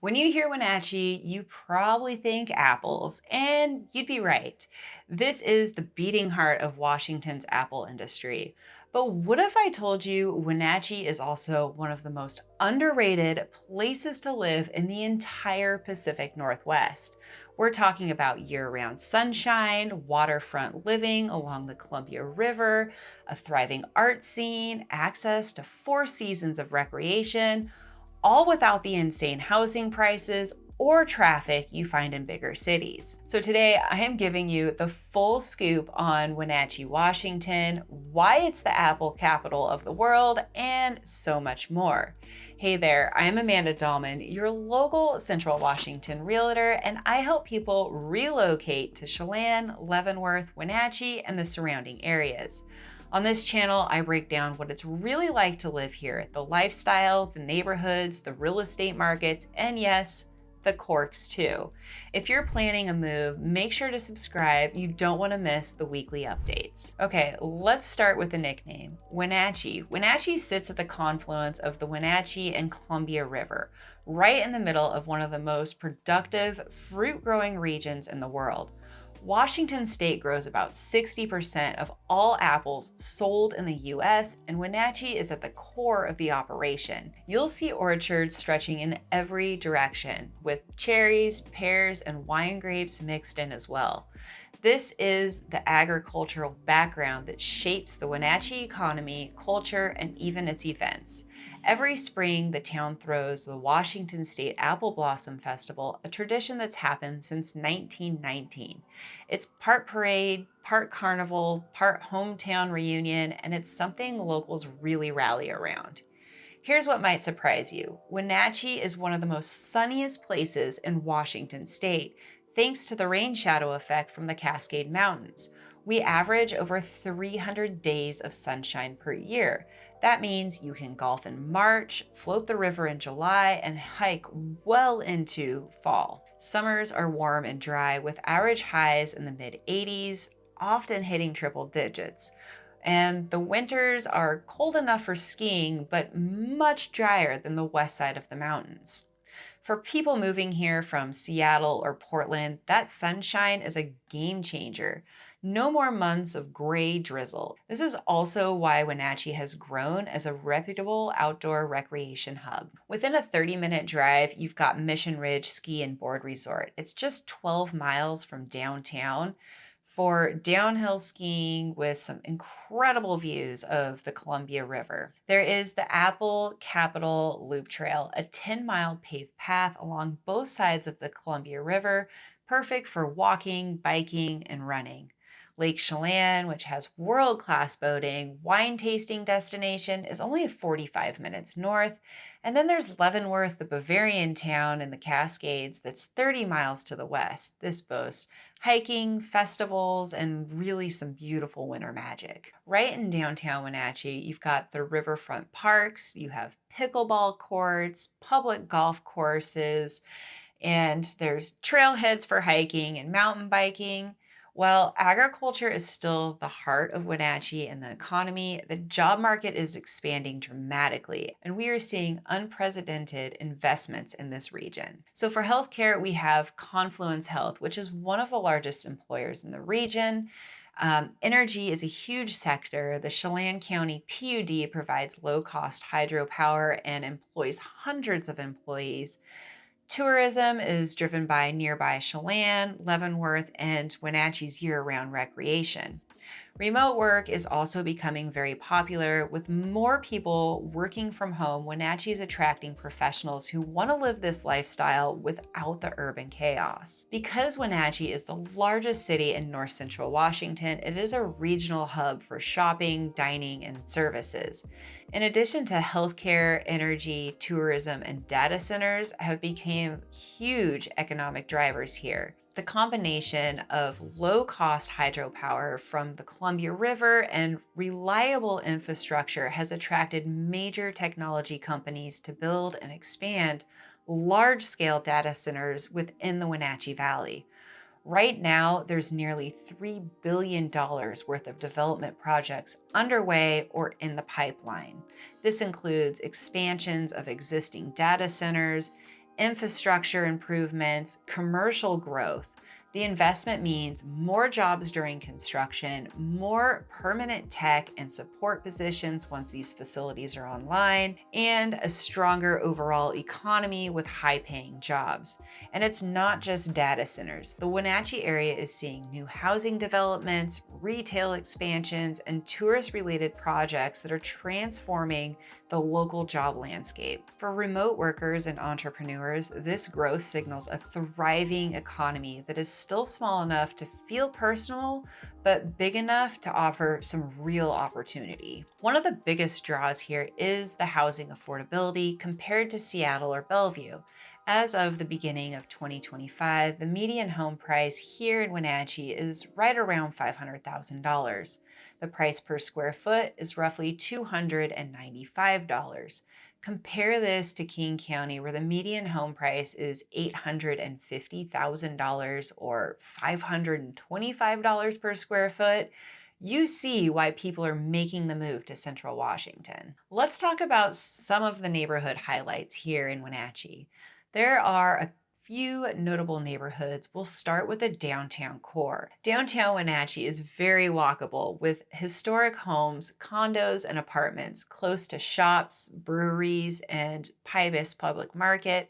When you hear Wenatchee, you probably think apples, and you'd be right. This is the beating heart of Washington's apple industry. But what if I told you Wenatchee is also one of the most underrated places to live in the entire Pacific Northwest? We're talking about year round sunshine, waterfront living along the Columbia River, a thriving art scene, access to 4 seasons of recreation, all without the insane housing prices or traffic you find in bigger cities. So today I am giving you the full scoop on Wenatchee, Washington, why it's the apple capital of the world, and so much more. Hey there, I'm Amanda Dallman, your local Central Washington realtor, and I help people relocate to Chelan, Leavenworth, Wenatchee, and the surrounding areas. On this channel, I break down what it's really like to live here, the lifestyle, the neighborhoods, the real estate markets, and yes, the quirks too. If you're planning a move, make sure to subscribe. You don't want to miss the weekly updates. Okay, let's start with the nickname, Wenatchee. Wenatchee sits at the confluence of the Wenatchee and Columbia River, right in the middle of one of the most productive fruit-growing regions in the world. Washington state grows about 60% of all apples sold in the US, and Wenatchee is at the core of the operation. You'll see orchards stretching in every direction, with cherries, pears, and wine grapes mixed in as well. This is the agricultural background that shapes the Wenatchee economy, culture, and even its events. Every spring, the town throws the Washington State Apple Blossom Festival, a tradition that's happened since 1919. It's part parade, part carnival, part hometown reunion, and it's something locals really rally around. Here's what might surprise you. Wenatchee is one of the most sunniest places in Washington state, thanks to the rain shadow effect from the Cascade Mountains. We average over 300 days of sunshine per year. That means you can golf in March, float the river in July, and hike well into fall. Summers are warm and dry with average highs in the mid 80s, often hitting triple digits. And the winters are cold enough for skiing, but much drier than the west side of the mountains. For people moving here from Seattle or Portland, that sunshine is a game changer. No more months of gray drizzle. This is also why Wenatchee has grown as a reputable outdoor recreation hub. Within a 30-minute drive, you've got Mission Ridge Ski and Board Resort. It's just 12 miles from downtown for downhill skiing with some incredible views of the Columbia River. There is the Apple Capitol Loop Trail, a 10-mile paved path along both sides of the Columbia River, perfect for walking, biking, and running. Lake Chelan, which has world-class boating, wine tasting destination, is only 45 minutes north. And then there's Leavenworth, the Bavarian town in the Cascades that's 30 miles to the west. This boasts hiking, festivals, and really some beautiful winter magic. Right in downtown Wenatchee, you've got the riverfront parks, you have pickleball courts, public golf courses, and there's trailheads for hiking and mountain biking. While agriculture is still the heart of Wenatchee and the economy, the job market is expanding dramatically, and we are seeing unprecedented investments in this region. So for healthcare, we have Confluence Health, which is one of the largest employers in the region. Energy is a huge sector. The Chelan County PUD provides low-cost hydropower and employs hundreds of employees. Tourism is driven by nearby Chelan, Leavenworth, and Wenatchee's year-round recreation. Remote work is also becoming very popular. With more people working from home, Wenatchee is attracting professionals who want to live this lifestyle without the urban chaos. Because Wenatchee is the largest city in north central Washington, it is a regional hub for shopping, dining, and services. In addition to healthcare, energy, tourism, and data centers have become huge economic drivers here. The combination of low-cost hydropower from the Columbia River and reliable infrastructure has attracted major technology companies to build and expand large-scale data centers within the Wenatchee Valley. Right now, there's nearly $3 billion worth of development projects underway or in the pipeline. This includes expansions of existing data centers, infrastructure improvements, commercial growth. The investment means more jobs during construction, more permanent tech and support positions once these facilities are online, and a stronger overall economy with high-paying jobs. And it's not just data centers. The Wenatchee area is seeing new housing developments, retail expansions, and tourist-related projects that are transforming the local job landscape. For remote workers and entrepreneurs, this growth signals a thriving economy that is still small enough to feel personal, but big enough to offer some real opportunity. One of the biggest draws here is the housing affordability compared to Seattle or Bellevue. As of the beginning of 2025, the median home price here in Wenatchee is right around $500,000. The price per square foot is roughly $295. Compare this to King County, where the median home price is $850,000 or $525 per square foot. You see why people are making the move to Central Washington. Let's talk about some of the neighborhood highlights here in Wenatchee. There are a few notable neighborhoods. We'll start with the downtown core. Downtown Wenatchee is very walkable with historic homes, condos, and apartments close to shops, breweries, and Pybus Public Market,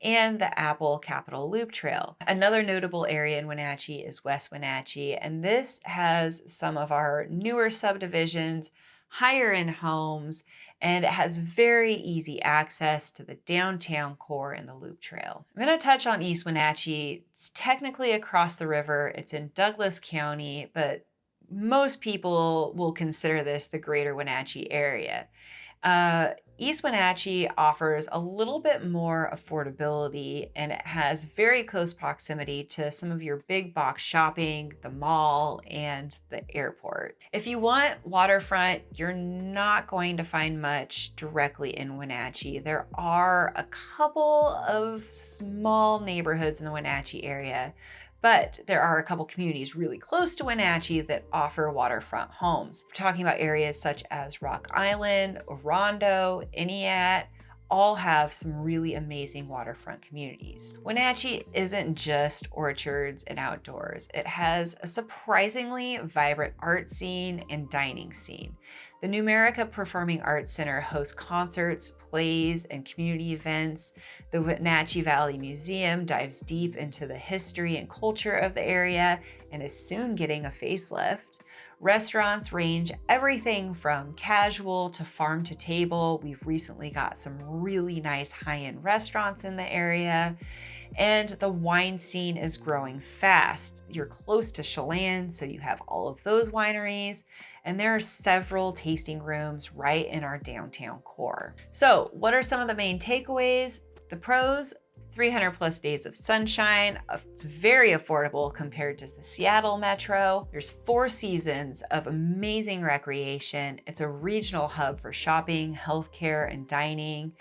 and the Apple Capitol Loop Trail. Another notable area in Wenatchee is West Wenatchee, and this has some of our newer subdivisions, higher end homes, and it has very easy access to the downtown core and the Loop Trail. I'm going to touch on East Wenatchee. It's technically across the river. It's in Douglas County, but most people will consider this the greater Wenatchee area. East Wenatchee offers a little bit more affordability, and it has very close proximity to some of your big box shopping, the mall, and the airport. If you want waterfront, you're not going to find much directly in Wenatchee. There are a couple of small neighborhoods in the Wenatchee area, but there are a couple communities really close to Wenatchee that offer waterfront homes. We're talking about areas such as Rock Island, Rondo, Iniat, all have some really amazing waterfront communities. Wenatchee isn't just orchards and outdoors. It has a surprisingly vibrant art scene and dining scene. The Numerica Performing Arts Center hosts concerts, plays, and community events. The Wenatchee Valley Museum dives deep into the history and culture of the area and is soon getting a facelift. Restaurants range everything from casual to farm to table. We've recently got some really nice high-end restaurants in the area. And the wine scene is growing fast. You're close to Chelan, so you have all of those wineries. And there are several tasting rooms right in our downtown core. So what are some of the main takeaways? The pros: 300 plus days of sunshine. It's very affordable compared to the Seattle metro. There's 4 seasons of amazing recreation. It's a regional hub for shopping, healthcare, and dining.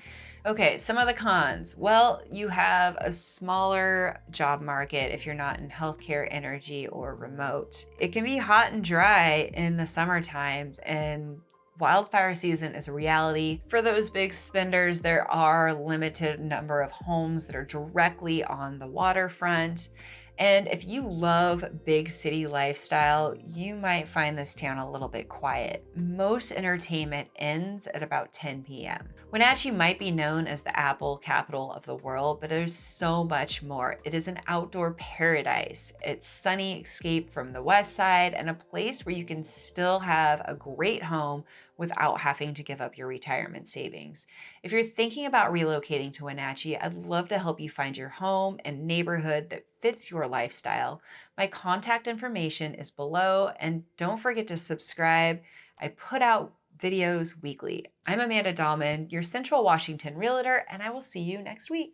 Okay, some of the cons. Well, you have a smaller job market if you're not in healthcare, energy, or remote. It can be hot and dry in the summer times, and wildfire season is a reality. For those big spenders, there are limited number of homes that are directly on the waterfront. And if you love big city lifestyle, you might find this town a little bit quiet. Most entertainment ends at about 10 p.m. Wenatchee might be known as the Apple capital of the world, but there's so much more. It is an outdoor paradise. It's sunny escape from the west side and a place where you can still have a great home without having to give up your retirement savings. If you're thinking about relocating to Wenatchee, I'd love to help you find your home and neighborhood that fits your lifestyle. My contact information is below, and don't forget to subscribe. I put out videos weekly. I'm Amanda Dallman, your Central Washington realtor, and I will see you next week.